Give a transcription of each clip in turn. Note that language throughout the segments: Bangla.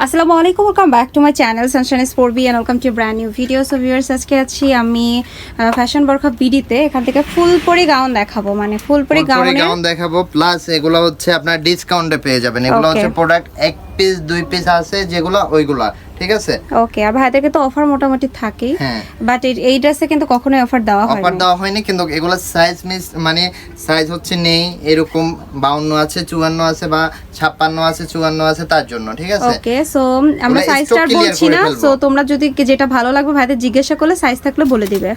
আসসালামু আলাইকুম, welcome back to my channel sunshine sport and welcome to brand new video. So viewers, আজকে আছি আমি ফ্যাশন বরখা বিডিতে। এখান থেকে ফুলপরি গাউন দেখাবো, মানে ফুলপরি গাউন দেখাবো, প্লাস এগুলো হচ্ছে আপনার ডিসকাউন্টে পেয়ে যাবেন। এগুলো হচ্ছে প্রোডাক্ট এক পিস দুই পিস আছে যেগুলো ওইগুলা, ঠিক আছে? ওকে, আর ভাইদেরকে তো অফার মোটামুটি থাকেই, বাট এই ড্রেসে কিন্তু কখনোই অফার দেওয়া হয়নি। কিন্তু এগুলো সাইজ মিস, মানে সাইজ হচ্ছে নেই, এরকম 52 আছে, 54 আছে, বা 56 আছে, 54 আছে, তার জন্য, ঠিক আছে? ওকে, সো আমরা সাইজটা বলছি না। সো তোমরা যদি যেটা ভালো লাগবে ভাইদের জিজ্ঞাসা করলে সাইজ থাকলে বলে দিবে।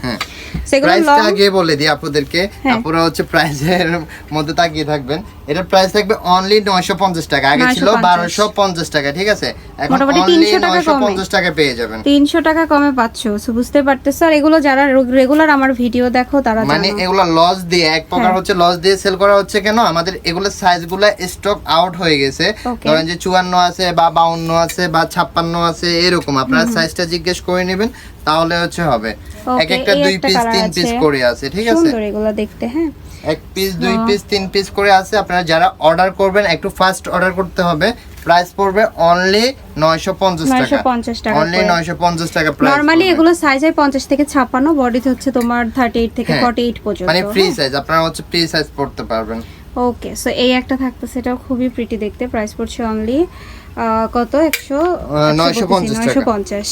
সেগুলো প্রাইসটা আগে বলে দিই আপনাদেরকে, আপনারা হচ্ছে প্রাইসের মধ্যে তাকিয়ে থাকবেন। এটার প্রাইস থাকবে অনলি 950 টাকা, আগে ছিল 1250 টাকা, ঠিক আছে? এখন অনলি 950 টাকা পেয়ে যাবেন, 300 টাকা কমে পাচ্ছো। সো বুঝতে পারতেছো। আর এগুলো যারা রেগুলার আমার ভিডিও দেখো তারা মানে এগুলো লস দিয়ে, এক প্রকার হচ্ছে লস দিয়ে সেল করা হচ্ছে। কেন? আমাদের এগুলো সাইজগুলো স্টক আউট হয়ে গেছে। ধরেন যে 54 আছে বা 52 আছে বা 56 আছে, এরকম আপনারা সাইজটা জিজ্ঞেস করে নেবেন, তাহলে হচ্ছে হবে। এক একটা দুই পিস তিন পিস করে আছে, ঠিক আছে? সুন্দর এগুলো দেখতে। হ্যাঁ, এক পিস দুই পিস তিন পিস করে আছে। আপনারা যারা অর্ডার করবেন একটু ফাস্ট অর্ডার করতে হবে। প্রাইস পড়বে অনলি 950 টাকা, অনলি 950 টাকা প্রাইস। নরমালি এগুলো সাইজ হয় 50 থেকে 56, বডিতে হচ্ছে তোমার 38 থেকে 48 পর্যন্ত, মানে ফ্রি সাইজ, আপনারা হচ্ছে ফ্রি সাইজ পড়তে পারবেন। ওকে, সো এই একটা থাকতেছে, এটাও খুবই প্রিটি দেখতে। প্রাইস পড়ছে অনলি কত? 950।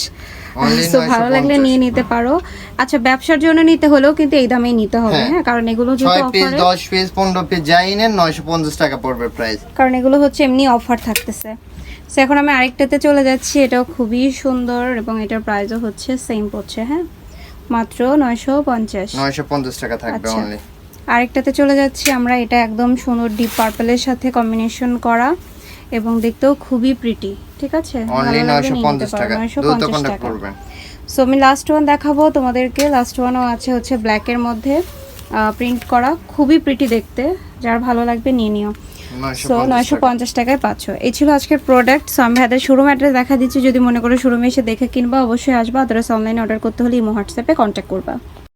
সো ভালো লাগলে নিয়ে নিতে পারো। আচ্ছা, ব্যবসার জন্য নিতে হলেও কিন্তু এই দামেই নিতে হবে। হ্যাঁ, কারণ এগুলো যেহেতু 6 পিস 10 পিস 15 পিস যাই নেন 950 টাকা পড়বে প্রাইস, কারণ এগুলো হচ্ছে এমনি অফার থাকতেছে। সো এখন আমি আরেকটাতে চলে যাচ্ছি। এটাও খুবই সুন্দর এবং এটার প্রাইসও হচ্ছে সেম পড়ছে। হ্যাঁ, মাত্র 950 টাকা থাকবে অনলি। আরেকটাতে চলে যাচ্ছি আমরা। এটা একদম সুন্দর ডিপ পার্পলের সাথে কম্বিনেশন করা এবং দেখতেও খুবই প্রিটি, ঠিক আছে? অনলি 950 টাকা, দ্রুত কন্টাক্ট করবেন। সো আমি লাস্ট ওয়ান দেখাবো তোমাদেরকে। লাস্ট ওয়ানও আছে হচ্ছে ব্ল্যাকের মধ্যে প্রিন্ট করা, খুবই প্রিটি দেখতে। যার ভালো লাগবে নিয়ে নিও। সো 950 টাকায় পাচ্ছ। এই ছিল আজকের প্রোডাক্ট। সো আমি হাতের শোরুম অ্যাড্রেস দেখা দিচ্ছি, যদি মনে করো শোরুমে এসে দেখে কিনবা অবশ্যই আসবা। আদারস অনলাইনে অর্ডার করতে হলে ইমো হোয়াটসঅ্যাপে কন্ট্যাক্ট করবা।